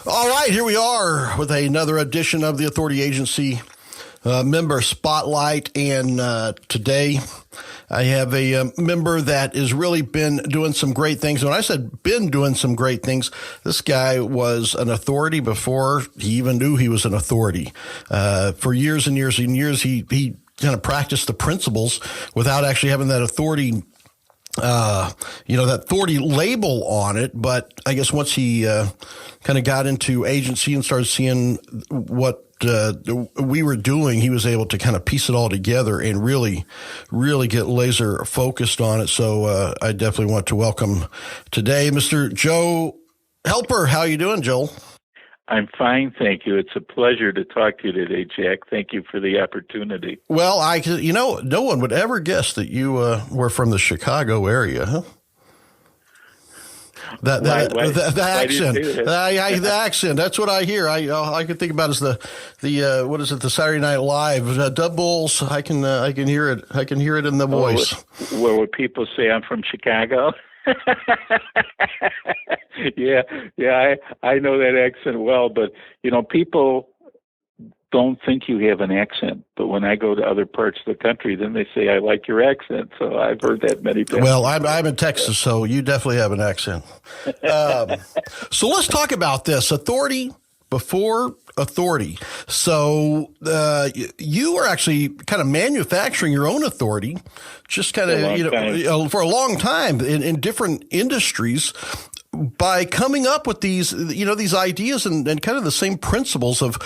All right, here we are with another edition of the Authority Agency Member Spotlight. And today I have a member that has really been doing some great things. When I said been doing some great things, this guy was an authority before he even knew he was an authority. For years and years and years, he kind of practiced the principles without actually having that authority that authority label on it. But I guess once he kind of got into agency and started seeing what we were doing, he was able to kind of piece it all together and really get laser focused on it. So I definitely want to welcome today Mr. Joe Helfer. How you doing, Joel? I'm fine, thank you. It's a pleasure to talk to you today, Jack. Thank you for the opportunity. Well, no one would ever guess that you were from the Chicago area, huh? The accent, the accent. That's what I hear. I can think about as the what is it? The Saturday Night Live doubles. I can hear it. I can hear it in the voice. Well, would people say I'm from Chicago? Yeah, I know that accent well, but people don't think you have an accent. But when I go to other parts of the country, then they say, I like your accent. So I've heard that many times. Well, I'm in Texas, so you definitely have an accent. So let's talk about this. Authority before authority. So you are actually kind of manufacturing your own authority, just kind of, for a long time in different industries, by coming up with these ideas and kind of the same principles of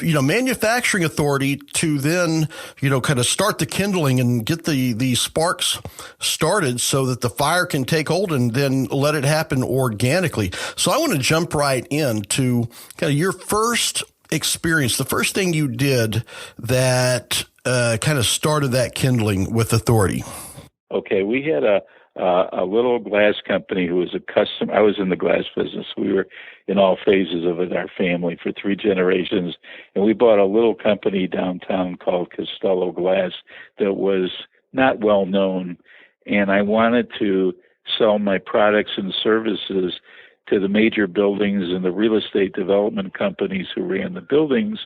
manufacturing authority to then, kind of start the kindling and get the sparks started so that the fire can take hold and then let it happen organically. So I want to jump right into kind of your first experience, the first thing you did that kind of started that kindling with authority. Okay, we had a little glass company who was a customer. I was in the glass business. We were in all phases of it, our family, for 3 generations. And we bought a little company downtown called Costello Glass that was not well known. And I wanted to sell my products and services to the major buildings and the real estate development companies who ran the buildings.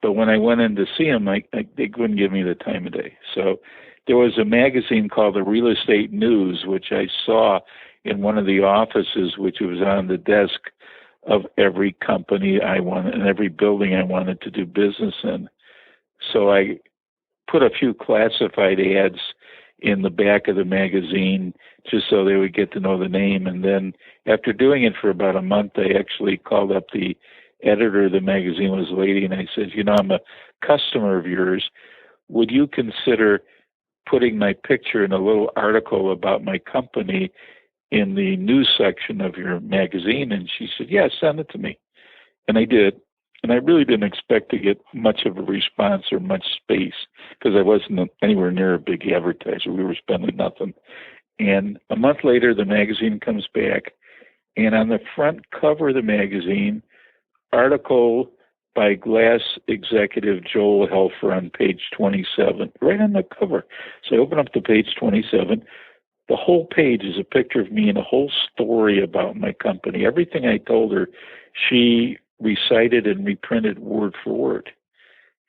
But when I went in to see them, they wouldn't give me the time of day. So there was a magazine called the Real Estate News, which I saw in one of the offices, which was on the desk of every company I wanted and every building I wanted to do business in. So I put a few classified ads in the back of the magazine just so they would get to know the name. And then after doing it for about a month, I actually called up the editor of the magazine, was a lady, and I said, I'm a customer of yours. Would you consider putting my picture in a little article about my company in the news section of your magazine? And she said, yeah, send it to me. And I did. And I really didn't expect to get much of a response or much space because I wasn't anywhere near a big advertiser. We were spending nothing. And a month later, the magazine comes back. And on the front cover of the magazine, article by Glass executive Joel Helfer on page 27, right on the cover. So I open up to page 27. The whole page is a picture of me and a whole story about my company. Everything I told her, she recited and reprinted word for word.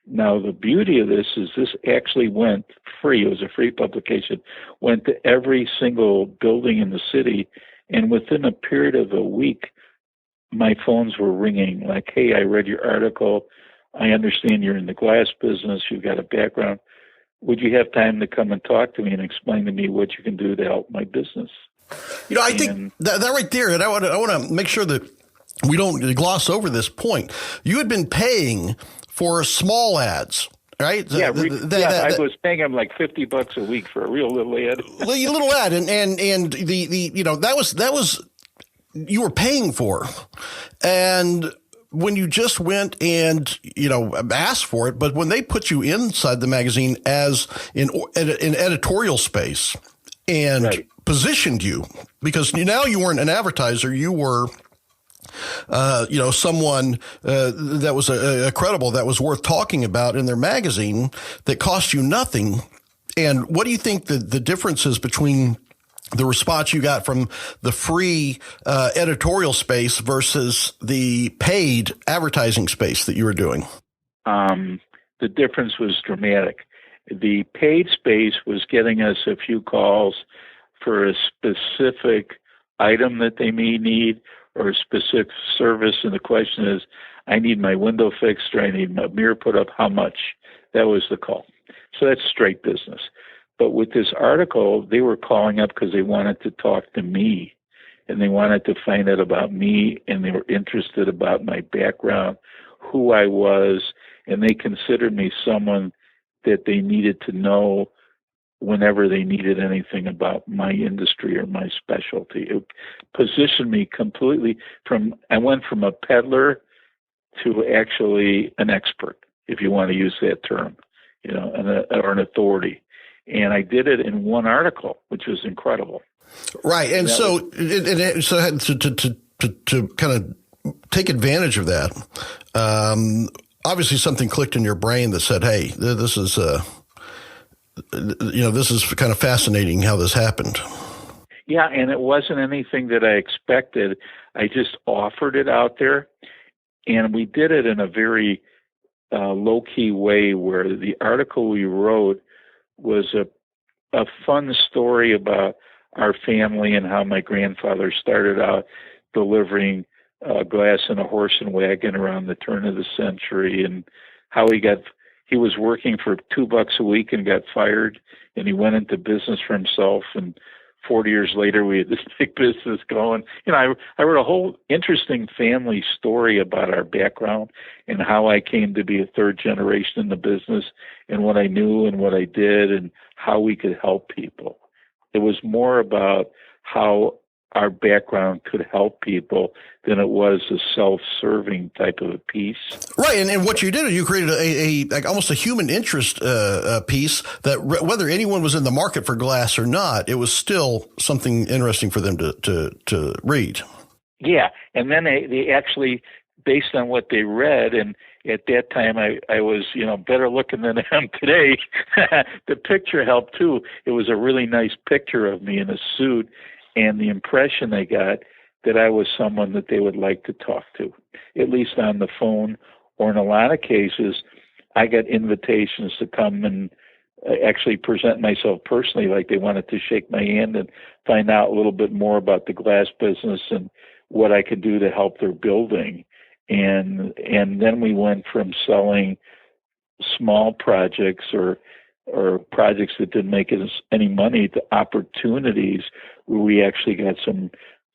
Now, the beauty of this is this actually went free. It was a free publication, went to every single building in the city. And within a period of a week, my phones were ringing like, hey, I read your article. I understand you're in the glass business. You've got a background. Would you have time to come and talk to me and explain to me what you can do to help my business? I think that right there, and I want to make sure that we don't gloss over this point. You had been paying for small ads, right? Yeah, I was paying him like $50 a week for a real little ad. Little ad, and that was you were paying for, and when you just went and asked for it, but when they put you inside the magazine as in editorial space and positioned you, because now you weren't an advertiser, you were someone that was a credible, that was worth talking about in their magazine, that cost you nothing. And what do you think the difference is between the response you got from the free editorial space versus the paid advertising space that you were doing? The difference was dramatic. The paid space was getting us a few calls for a specific item that they may need or a specific service, and the question is, I need my window fixed or I need my mirror put up, how much? That was the call. So that's straight business. But with this article, they were calling up because they wanted to talk to me, and they wanted to find out about me, and they were interested about my background, who I was, and they considered me someone that they needed to know whenever they needed anything about my industry or my specialty. It positioned me completely I went from a peddler to actually an expert, if you want to use that term, or an authority. And I did it in one article, which was incredible. Right. And so to kind of take advantage of that, obviously something clicked in your brain that said, hey, this is kind of fascinating how this happened. Yeah, and it wasn't anything that I expected. I just offered it out there, and we did it in a very low-key way where the article we wrote was a fun story about our family and how my grandfather started out delivering glass in a horse and wagon around the turn of the century, and how he was working for $2 a week and got fired, and he went into business for himself, and 40 years later we had this big business going. I wrote a whole interesting family story about our background and how I came to be a third generation in the business and what I knew and what I did and how we could help people. It was more about how our background could help people than it was a self-serving type of a piece. Right, and what you did is you created a like almost a human interest piece that whether anyone was in the market for glass or not, it was still something interesting for them to read. Yeah, and then they actually, based on what they read, and at that time I was better looking than I am today. The picture helped too. It was a really nice picture of me in a suit. And the impression I got that I was someone that they would like to talk to, at least on the phone, or in a lot of cases, I got invitations to come and actually present myself personally, like they wanted to shake my hand and find out a little bit more about the glass business and what I could do to help their building. And then we went from selling small projects or projects that didn't make us any money to opportunities where we actually got some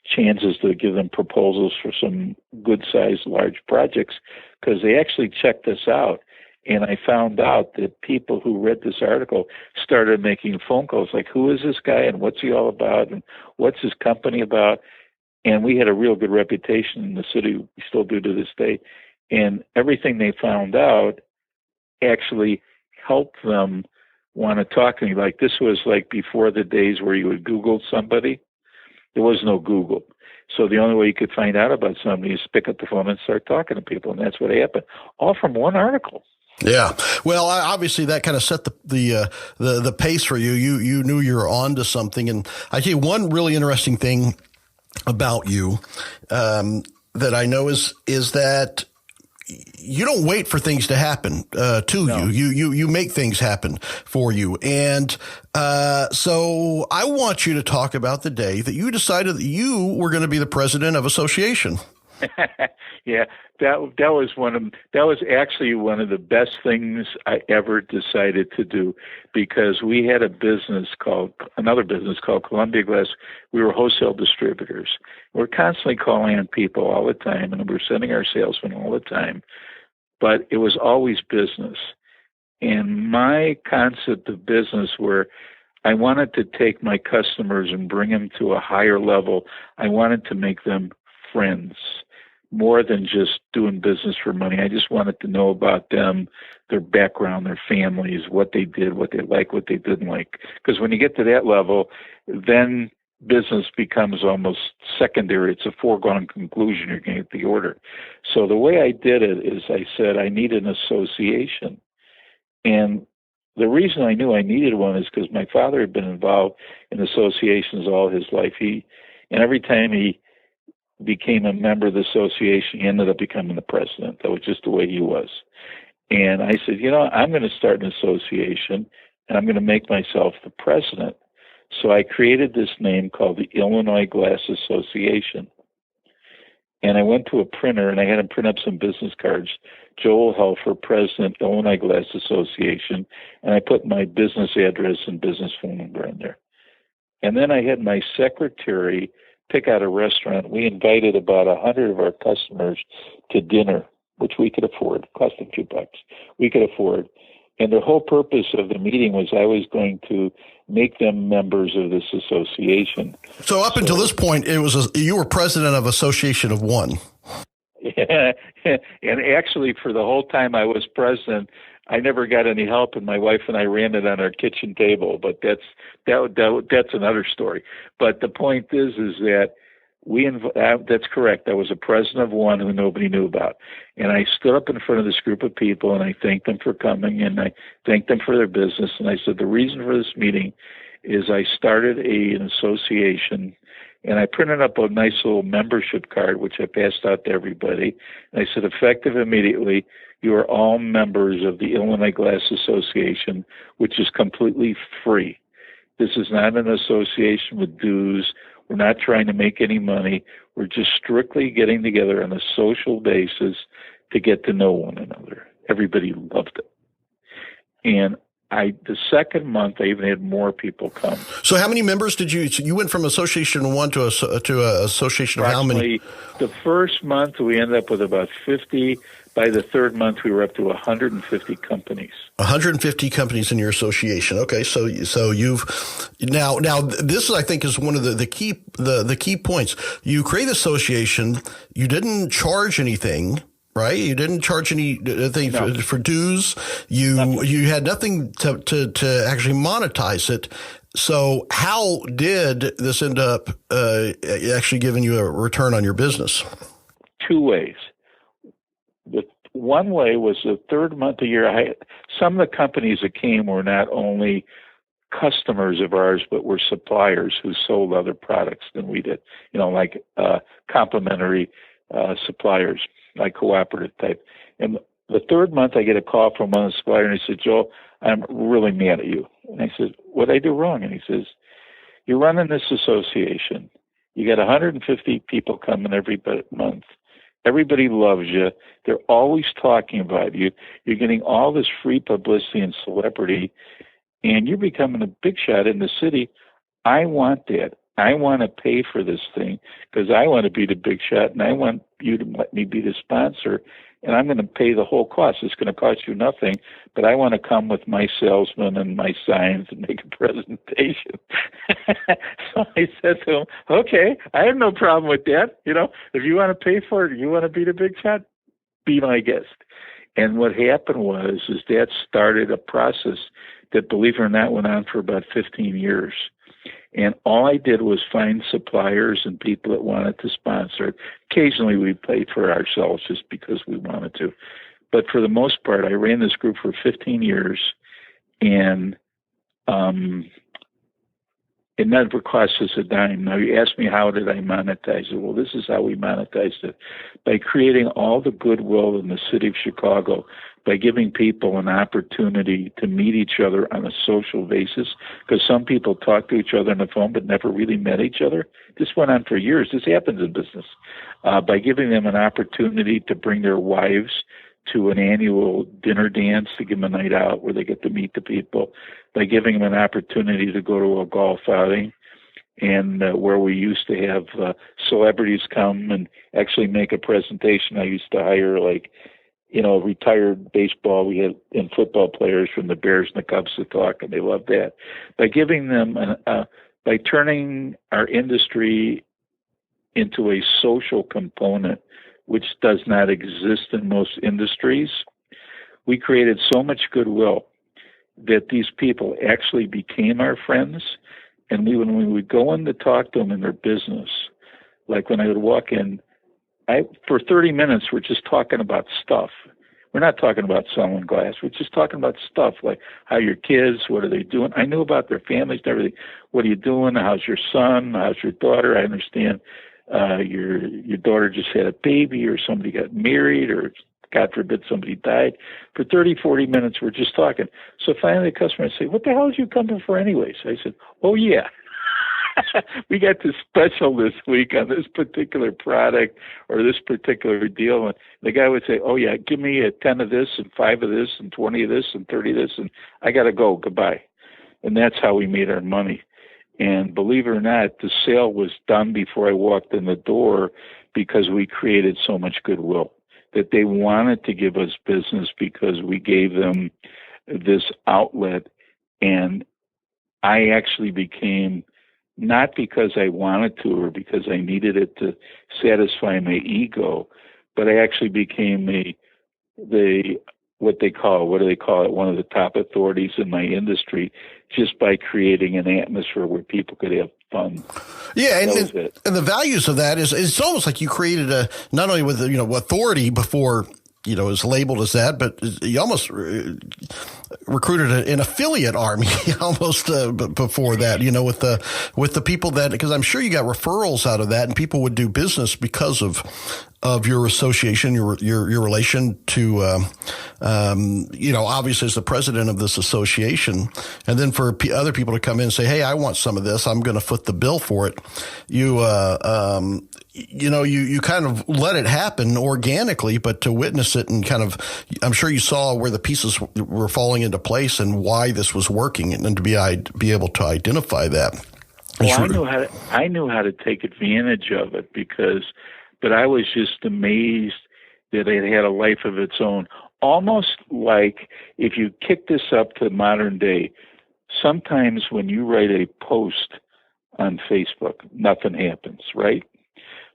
chances to give them proposals for some good-sized large projects, because they actually checked us out. And I found out that people who read this article started making phone calls like, who is this guy and what's he all about and what's his company about? And we had a real good reputation in the city. We still do to this day. And everything they found out actually helped them want to talk to me. Like, this was like before the days where you would Google somebody. There was no Google. So the only way you could find out about somebody is pick up the phone and start talking to people. And that's what happened. All from one article. Yeah. Well, obviously that kind of set the pace for you. You knew you were on to something. And I tell you one really interesting thing about you, that I know is that you don't wait for things to happen to you. You make things happen for you. And so I want you to talk about the day that you decided that you were going to be the president of association. Yeah, that was actually one of the best things I ever decided to do, because we had another business called Columbia Glass. We were wholesale distributors. We're constantly calling on people all the time, and we're sending our salesmen all the time. But it was always business. And my concept of business, where I wanted to take my customers and bring them to a higher level, I wanted to make them friends, more than just doing business for money. I just wanted to know about them, their background, their families, what they did, what they liked, what they didn't like. Because when you get to that level, then business becomes almost secondary. It's a foregone conclusion. You're going to get the order. So the way I did it is I said I need an association. And the reason I knew I needed one is because my father had been involved in associations all his life. And every time he became a member of the association, he ended up becoming the president. That was just the way he was. And I said, I'm going to start an association, and I'm going to make myself the president. So I created this name called the Illinois Glass Association. And I went to a printer, and I had him print up some business cards. Joel Helfer, President, Illinois Glass Association. And I put my business address and business phone number in there. And then I had my secretary pick out a restaurant. We invited about 100 of our customers to dinner, which we could afford. It cost a few bucks. We could afford. And the whole purpose of the meeting was I was going to make them members of this association. So up until this point, you were president of Association of One. Yeah, and actually for the whole time I was president, I never got any help, and my wife and I ran it on our kitchen table. But that's another story. But the point is that that's correct. I was a president of one who nobody knew about. And I stood up in front of this group of people, and I thanked them for coming, and I thanked them for their business. And I said, the reason for this meeting is I started an association, and I printed up a nice little membership card, which I passed out to everybody. And I said, effective immediately, you are all members of the Illinois Glass Association, which is completely free. This is not an association with dues. We're not trying to make any money. We're just strictly getting together on a social basis to get to know one another. Everybody loved it. And the second month, I even had more people come. So how many members did you went from Association 1 to a Association of how many? The first month, we ended up with about 50. By the third month, we were up to 150 companies. 150 companies in your association. Okay, so you've now this I think is one of the key points. You create an association. You didn't charge anything, right? You didn't charge anything for dues. You had nothing to actually monetize it. So how did this end up actually giving you a return on your business? Two ways. The one way was the third month of the year. Some of the companies that came were not only customers of ours, but were suppliers who sold other products than we did. Like complementary suppliers, like cooperative type. And the third month, I get a call from one of the suppliers, and he said, "Joel, I'm really mad at you." And I said, "What did I do wrong?" And he says, "You're running this association. You got 150 people coming every month. Everybody loves you. They're always talking about you. You're getting all this free publicity and celebrity, and you're becoming a big shot in the city. I want that. I want to pay for this thing because I want to be the big shot, and I want you to let me be the sponsor, and I'm going to pay the whole cost. It's going to cost you nothing, but I want to come with my salesman and my signs and make a presentation." So I said to him, "Okay, I have no problem with that. If you want to pay for it, you want to be the big shot, be my guest." And what happened was that started a process that, believe it or not, went on for about 15 years. And all I did was find suppliers and people that wanted to sponsor it. Occasionally we paid for ourselves just because we wanted to. But for the most part, I ran this group for 15 years, and it never cost us a dime. Now, you ask me, how did I monetize it? Well, this is how we monetized it. By creating all the goodwill in the city of Chicago, by giving people an opportunity to meet each other on a social basis, because some people talk to each other on the phone but never really met each other. This went on for years. This happens in business. By giving them an opportunity to bring their wives to an annual dinner dance, to give them a night out where they get to meet the people, by giving them an opportunity to go to a golf outing, and where we used to have celebrities come and actually make a presentation. I used to hire retired baseball and football players from the Bears and the Cubs to talk, and they loved that. By giving them, by turning our industry into a social component, which does not exist in most industries, we created so much goodwill that these people actually became our friends. And when we would go in to talk to them in their business, like when I would walk in, for 30 minutes, we're just talking about stuff. We're not talking about selling glass. We're just talking about stuff like how your kids, what are they doing? I knew about their families and everything. What are you doing? How's your son? How's your daughter? I understand your daughter just had a baby, or somebody got married, or God forbid somebody died. For 30, 40 minutes, we're just talking. So finally the customer would say, what the hell did you come in for anyways? I said, oh, yeah. We got this special this week on this particular product or this particular deal. And the guy would say, oh, yeah, give me a 10 of this and 5 of this and 20 of this and 30 of this, and I got to go. Goodbye. And that's how we made our money. And believe it or not, the sale was done before I walked in the door because we created so much goodwill that they wanted to give us business because we gave them this outlet. And I actually became, not because I wanted to or because I needed it to satisfy my ego, but I actually became what do they call it, one of the top authorities in my industry, just by creating an atmosphere where people could have fun. Yeah, and the values of that is it's almost like you created not only with authority before is labeled as that, but you almost recruited an affiliate army almost before that, with the people that, because I'm sure you got referrals out of that, and people would do business because of your association, your relation to, obviously as the president of this association, and then for other people to come in and say, hey, I want some of this, I'm going to foot the bill for it. You kind of let it happen organically, but to witness it and kind of, I'm sure you saw where the pieces were falling into place and why this was working, and to be able to identify that. Well, I knew how to take advantage of it but I was just amazed that it had a life of its own. Almost like if you kick this up to modern day, sometimes when you write a post on Facebook, nothing happens, right?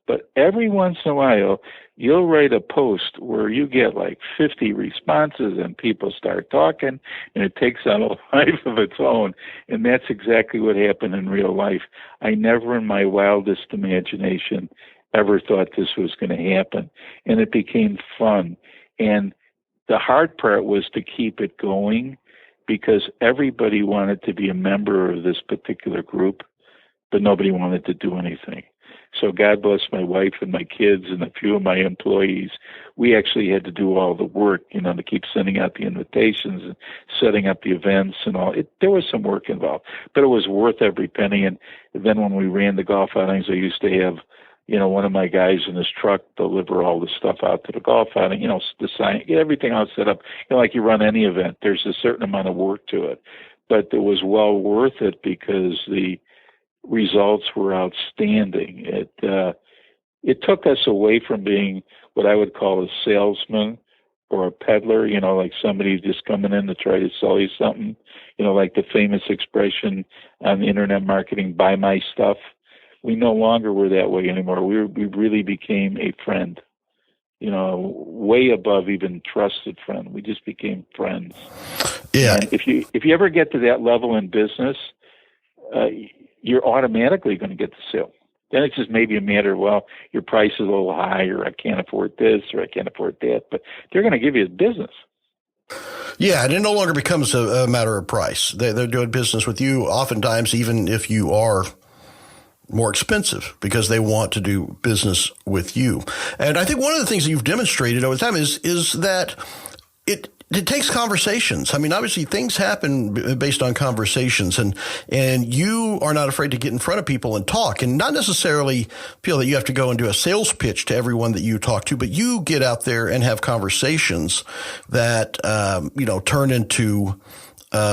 But every once in a while, you'll write a post where you get like 50 responses and people start talking, and it takes on a life of its own. And that's exactly what happened in real life. I never in my wildest imagination ever thought this was going to happen. And it became fun. And the hard part was to keep it going because everybody wanted to be a member of this particular group, but nobody wanted to do anything. So God bless my wife and my kids and a few of my employees. We actually had to do all the work, to keep sending out the invitations and setting up the events and all. There was some work involved, but it was worth every penny. And then when we ran the golf outings, I used to have, one of my guys in his truck deliver all the stuff out to the golf outing, the sign, get everything else set up. Like you run any event, there's a certain amount of work to it. But it was well worth it because the results were outstanding. It took us away from being what I would call a salesman or a peddler, like somebody just coming in to try to sell you something, like the famous expression on the internet marketing, buy my stuff. We no longer were that way anymore. We really became a friend, way above even trusted friend. We just became friends. Yeah. And if you ever get to that level in business, you're automatically going to get the sale. Then it's just maybe a matter of, well, your price is a little high, or I can't afford this, or I can't afford that. But they're going to give you the business. Yeah, and it no longer becomes a matter of price. They're doing business with you oftentimes, even if you are more expensive, because they want to do business with you. And I think one of the things that you've demonstrated over time is that it takes conversations. I mean, obviously things happen based on conversations, and you are not afraid to get in front of people and talk, and not necessarily feel that you have to go and do a sales pitch to everyone that you talk to, but you get out there and have conversations that, turn into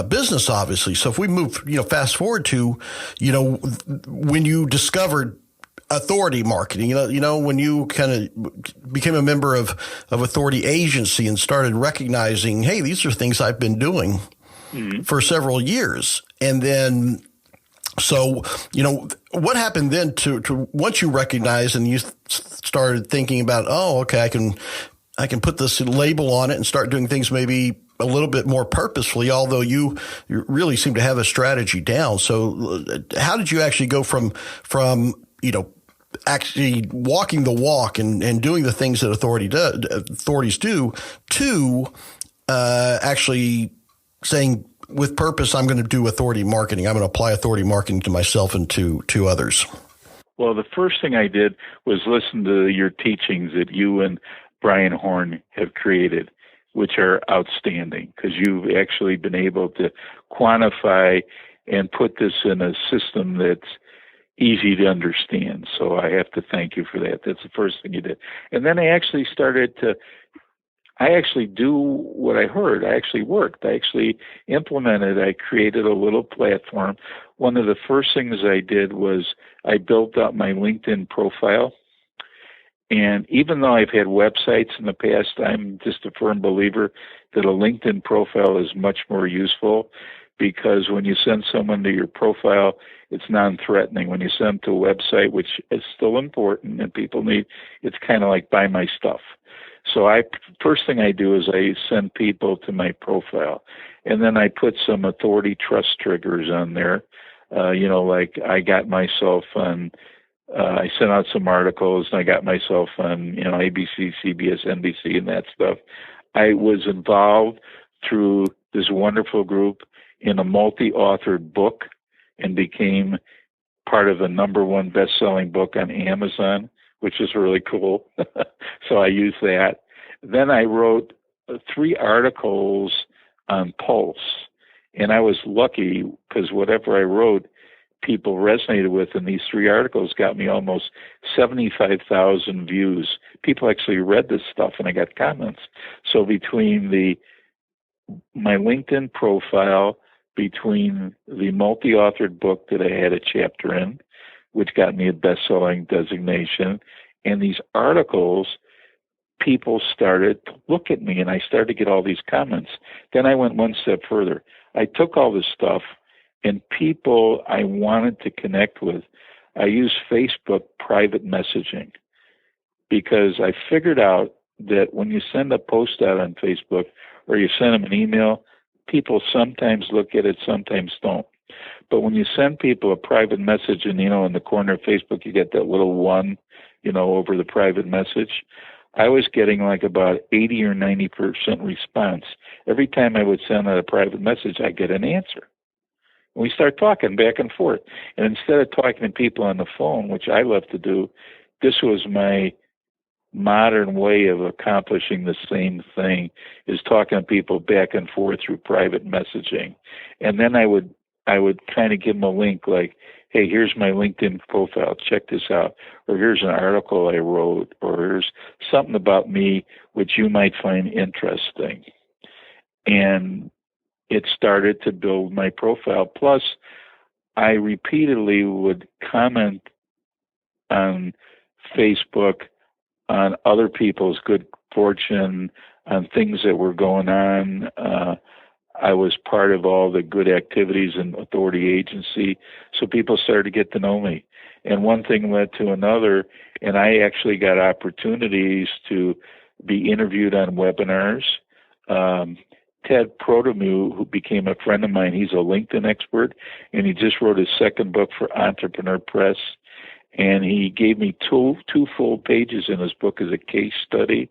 business, obviously. So if we move, fast forward to, when you discovered authority marketing, when you kind of became a member of authority agency and started recognizing, hey, these are things I've been doing for several years. And then, so, what happened then to once you recognized and you started thinking about, oh, okay, I can put this label on it and start doing things maybe a little bit more purposefully, although you really seem to have a strategy down. So how did you actually go from actually walking the walk and doing the things that authorities do, to actually saying with purpose, I'm going to do authority marketing. I'm going to apply authority marketing to myself and to others? Well, the first thing I did was listen to your teachings that you and Brian Horn have created, which are outstanding, because you've actually been able to quantify and put this in a system that's easy to understand. So I have to thank you for that. That's the first thing you did. And then I actually do what I heard. I actually worked. I actually implemented. I created a little platform. One of the first things I did was I built up my LinkedIn profile. And even though I've had websites in the past, I'm just a firm believer that a LinkedIn profile is much more useful, because when you send someone to your profile, it's non-threatening. When you send them to a website, which is still important and people need, it's kind of like buy my stuff. So first thing I do is I send people to my profile, and then I put some authority trust triggers on there. Like I got myself on, I sent out some articles, and I got myself on, ABC, CBS, NBC, and that stuff. I was involved through this wonderful group in a multi-authored book and became part of the #1 best-selling book on Amazon, which is really cool. So I use that. Then I wrote 3 articles on Pulse, and I was lucky because whatever I wrote, people resonated with, and these 3 articles got me almost 75,000 views. People actually read this stuff, and I got comments. So between my LinkedIn profile, between the multi-authored book that I had a chapter in, which got me a best-selling designation, and these articles, people started to look at me, and I started to get all these comments. Then I went one step further. I took all this stuff, and people I wanted to connect with, I used Facebook private messaging, because I figured out that when you send a post out on Facebook or you send them an email, people sometimes look at it, sometimes don't. But when you send people a private message, and, in the corner of Facebook, you get that little 1, over the private message, I was getting like about 80 or 90% response. Every time I would send out a private message, I get an answer. And we start talking back and forth. And instead of talking to people on the phone, which I love to do, this was my modern way of accomplishing the same thing, is talking to people back and forth through private messaging. And then I would kind of give them a link like, hey, here's my LinkedIn profile, check this out, or here's an article I wrote, or here's something about me which you might find interesting. And it started to build my profile. Plus, I repeatedly would comment on Facebook on other people's good fortune, on things that were going on. I was part of all the good activities in authority agency, so people started to get to know me. And one thing led to another, and I actually got opportunities to be interviewed on webinars. Ted Protomu, who became a friend of mine, he's a LinkedIn expert, and he just wrote his 2nd book for Entrepreneur Press. And he gave me two full pages in his book as a case study,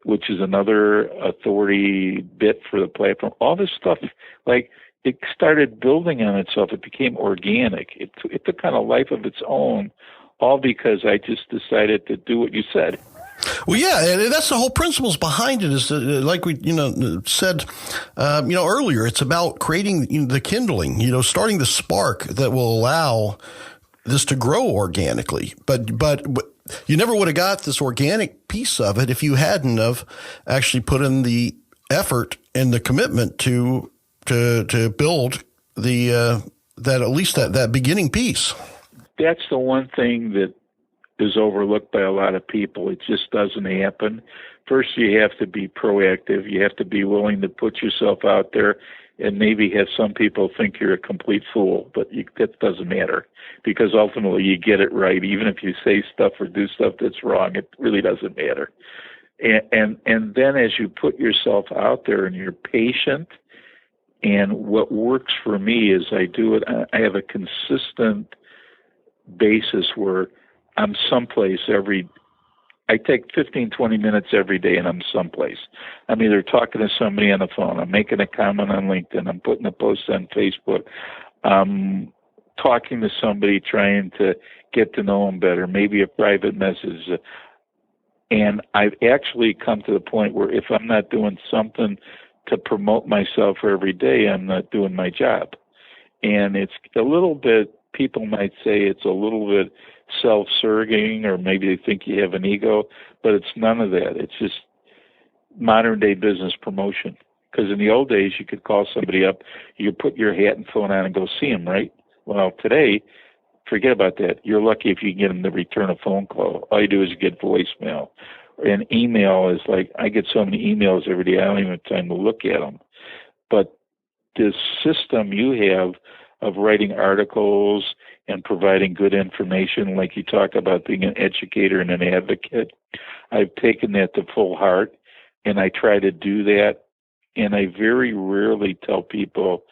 which is another authority bit for the platform. All this stuff, like, it started building on itself. It became organic. It took on a life of its own, all because I just decided to do what you said. Well, yeah, and that's the whole principles behind it. Is like we, said, earlier. It's about creating the kindling, starting the spark that will allow this to grow organically. But you never would have got this organic piece of it if you hadn't have actually put in the effort and the commitment to build the that at least that beginning piece. That's the one thing that is overlooked by a lot of people. It just doesn't happen. First, you have to be proactive. You have to be willing to put yourself out there, and maybe have some people think you're a complete fool, but that doesn't matter, because ultimately you get it right. Even if you say stuff or do stuff that's wrong, it really doesn't matter. And then as you put yourself out there and you're patient, and what works for me is I have a consistent basis where I'm someplace I take 15, 20 minutes every day, and I'm someplace. I'm either talking to somebody on the phone, I'm making a comment on LinkedIn, I'm putting a post on Facebook, I'm talking to somebody, trying to get to know them better, maybe a private message. And I've actually come to the point where if I'm not doing something to promote myself every day, I'm not doing my job. And it's a little bit, people might say it's a little bit self-serving, or maybe they think you have an ego, but it's none of that. It's just modern day business promotion. Because in the old days, you could call somebody up, you could put your hat and phone on and go see them, right? Well, today, forget about that. You're lucky if you can get them to return a phone call. All you do is get voicemail. And email is like, I get so many emails every day, I don't even have time to look at them. But this system you have of writing articles and providing good information, like you talk about being an educator and an advocate, I've taken that to full heart, and I try to do that. And I very rarely tell people,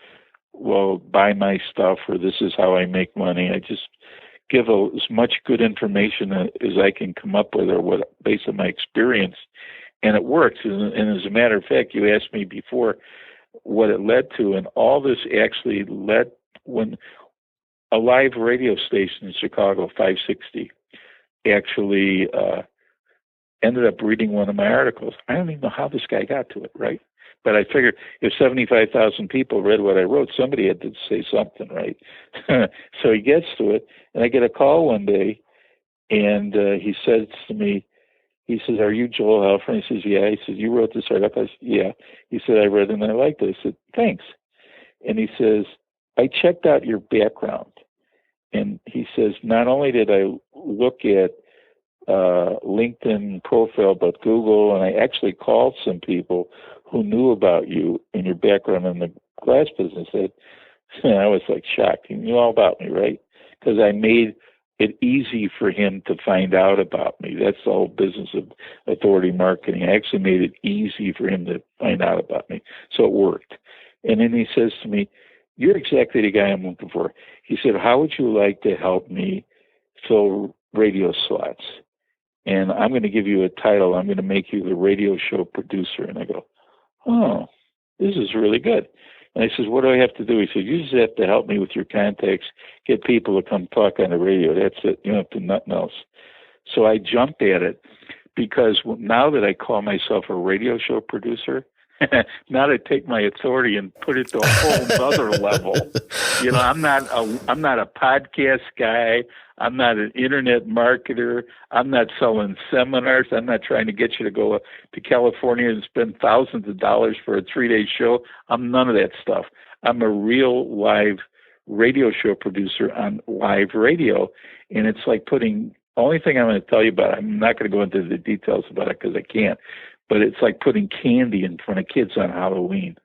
well, buy my stuff, or this is how I make money. I just give as much good information as I can come up with, or what, based on my experience, and it works. And as a matter of fact, you asked me before what it led to, and all this actually led when a live radio station in Chicago, 560, actually ended up reading one of my articles. I don't even know how this guy got to it, right? But I figured if 75,000 people read what I wrote, somebody had to say something, right? So he gets to it, and I get a call one day, and he says to me, he says, "Are you Joel Helfer?" And he says, "Yeah." He says, "You wrote this article?" I said, "Yeah." He said, "I read it and I liked it." I said, "Thanks." And he says, "I checked out your background." And he says, "Not only did I look at LinkedIn profile, but Google, and I actually called some people who knew about you and your background in the glass business." And I was like shocked. He knew all about me, right? Because I made it easy for him to find out about me. That's the whole business of authority marketing. I actually made it easy for him to find out about me. So it worked. And then he says to me, "You're exactly the guy I'm looking for." He said, "How would you like to help me fill radio slots? And I'm going to give you a title. I'm going to make you the radio show producer." And I go, "Oh, this is really good." And I says, "What do I have to do?" He said, "You just have to help me with your contacts, get people to come talk on the radio. That's it. You don't have to do nothing else." So I jumped at it, because now that I call myself a radio show producer, now to take my authority and put it to a whole other level. You know, I'm not a podcast guy. I'm not an internet marketer. I'm not selling seminars. I'm not trying to get you to go to California and spend thousands of dollars for a 3-day show. I'm none of that stuff. I'm a real live radio show producer on live radio. And it's like only thing I'm going to tell you about, I'm not going to go into the details about it because I can't, but it's like putting candy in front of kids on Halloween.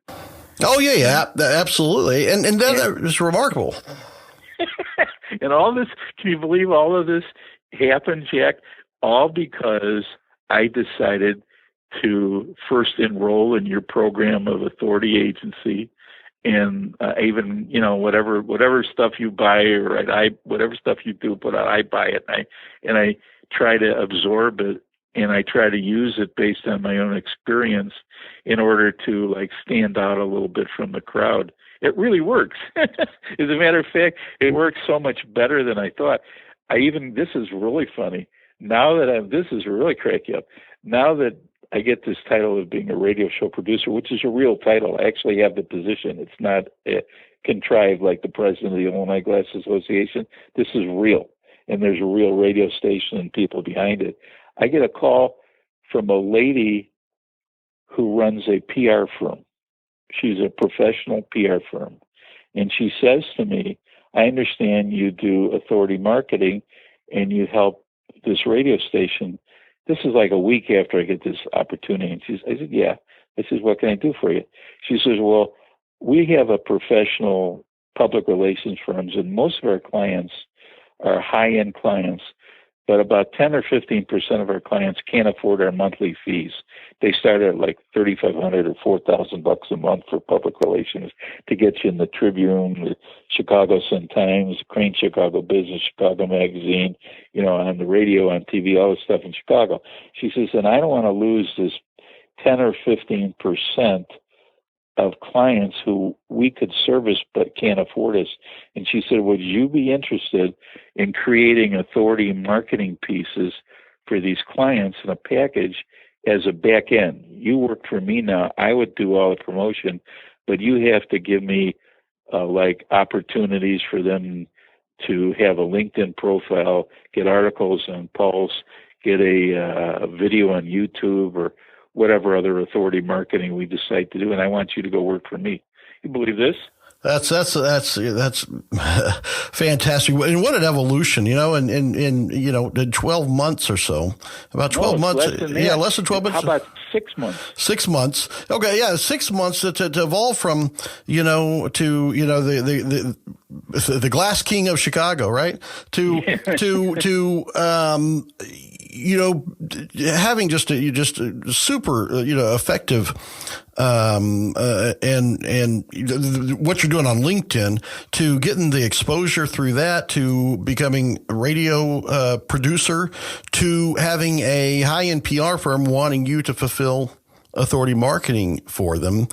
Oh, yeah, absolutely. And that is remarkable. And all this, can you believe all of this happened, Jack? All because I decided to first enroll in your program of authority agency, and even, whatever stuff you buy, or whatever stuff you do put out, I buy it, and I try to absorb it, and I try to use it based on my own experience in order to stand out a little bit from the crowd. It really works. As a matter of fact, it works so much better than I thought. This is really funny. Now that this is really cracky up. Now that I get this title of being a radio show producer, which is a real title, I actually have the position. It's not contrived like the president of the Illinois Glass Association. This is real. And there's a real radio station and people behind it. I get a call from a lady who runs a PR firm. She's a professional PR firm. And she says to me, "I understand you do authority marketing and you help this radio station." This is like a week after I get this opportunity. And I said, "Yeah." I said, "What can I do for you?" She says, "Well, we have a professional public relations firms, and most of our clients are high-end clients, but about 10 or 15% of our clients can't afford our monthly fees. They start at like $3,500 or $4,000 a month for public relations to get you in the Tribune, the Chicago Sun-Times, Crane Chicago Business, Chicago Magazine, on the radio, on TV, all this stuff in Chicago. She says, and I don't want to lose this 10 or 15% of clients who we could service but can't afford us. And she said, would you be interested in creating authority marketing pieces for these clients in a package as a back end? You work for me now. I would do all the promotion, but you have to give me like opportunities for them to have a LinkedIn profile, get articles on Pulse, get a video on YouTube, or whatever other authority marketing we decide to do, and I want you to go work for me. You believe this? That's fantastic. And what an evolution, in 12 months or so, about 12 months. Less than 12 months. How about 6 months? 6 months. Okay. Yeah. 6 months to evolve from, the Glass King of Chicago, right? To having just a super, effective, and what you're doing on LinkedIn, to getting the exposure through that, to becoming a radio producer, to having a high-end PR firm wanting you to fulfill authority marketing for them.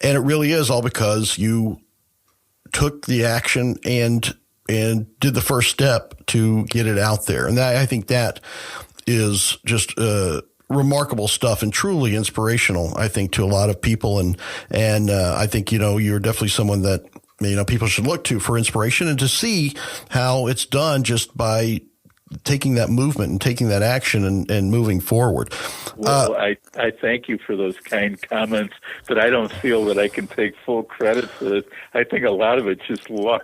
And it really is all because you took the action and did the first step to get it out there. And I think that is just remarkable stuff and truly inspirational, I think, to a lot of people. And I think, you're definitely someone that, people should look to for inspiration and to see how it's done just by taking that movement and taking that action and moving forward. Well, I thank you for those kind comments, but I don't feel that I can take full credit for this. I think a lot of it's just luck.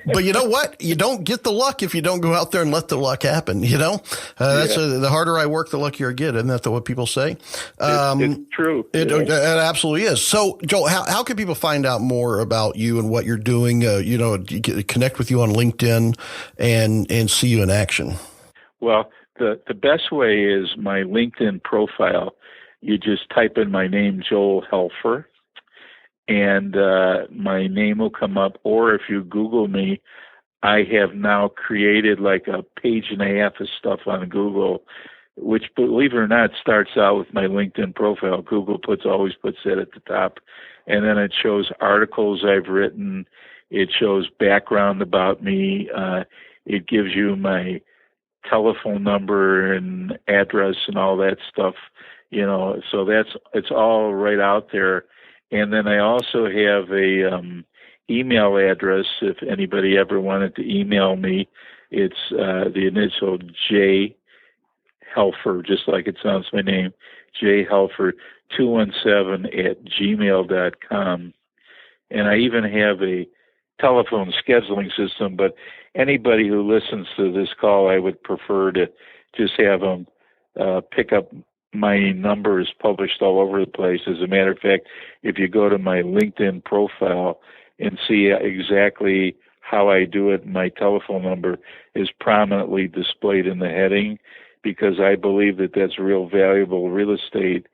But you know what? You don't get the luck if you don't go out there and let the luck happen. That's the harder I work, the luckier I get. Isn't that what people say? It's true. It absolutely is. So, Joel, how can people find out more about you and what you're doing? Connect with you on LinkedIn and see you in action. Well, the best way is my LinkedIn profile. You just type in my name, Joel Helfer, and my name will come up. Or if you Google me, I have now created like a page and a half of stuff on Google, which, believe it or not, starts out with my LinkedIn profile. Google always puts that at the top. And then it shows articles I've written. It shows background about me. It gives you my telephone number and address and all that stuff, so it's all right out there. And then I also have a email address if anybody ever wanted to email me. It's the initial J Helfer, just like it sounds, my name, J Helfer 217@gmail.com. And I even have a telephone scheduling system, but anybody who listens to this call, I would prefer to just have them pick up my numbers published all over the place. As a matter of fact, if you go to my LinkedIn profile and see exactly how I do it, my telephone number is prominently displayed in the heading, because I believe that that's real valuable real estate.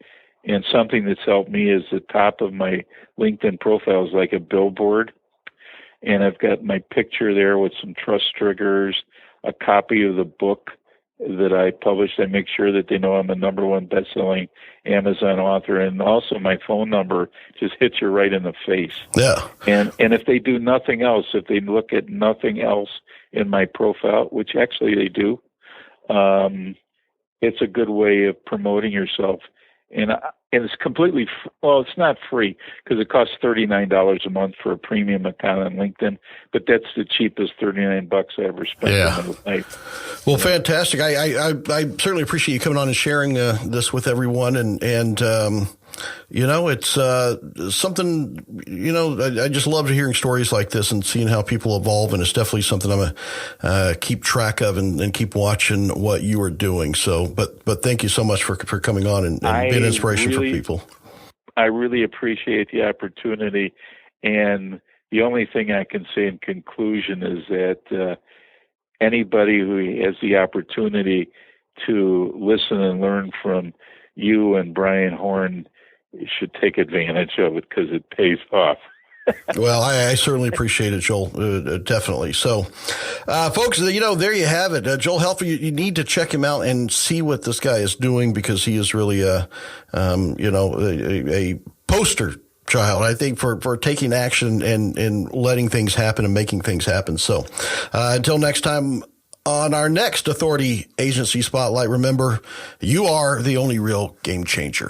And something that's helped me is the top of my LinkedIn profile is like a billboard. And I've got my picture there with some trust triggers, a copy of the book that I published. I make sure that they know I'm a #1 best-selling Amazon author, and also my phone number just hits you right in the face. Yeah. And if they do nothing else, if they look at nothing else in my profile, which actually they do, it's a good way of promoting yourself. And it's completely, it's not free, because it costs $39 a month for a premium account on LinkedIn, but that's the cheapest $39 I ever spent in my life. Well, fantastic. I certainly appreciate you coming on and sharing this with everyone. And it's something, I just love hearing stories like this and seeing how people evolve. And it's definitely something I'm going to keep track of and keep watching what you are doing. So, but thank you so much for coming on and being an inspiration for people. I really appreciate the opportunity. And the only thing I can say in conclusion is that anybody who has the opportunity to listen and learn from you and Brian Horn should take advantage of it because it pays off. Well, I certainly appreciate it, Joel. Definitely. So, folks, there you have it. Joel Helfer, you need to check him out and see what this guy is doing because he is really a poster child, I think, for taking action and letting things happen and making things happen. So, until next time on our next Authority Agency Spotlight, remember, you are the only real game changer.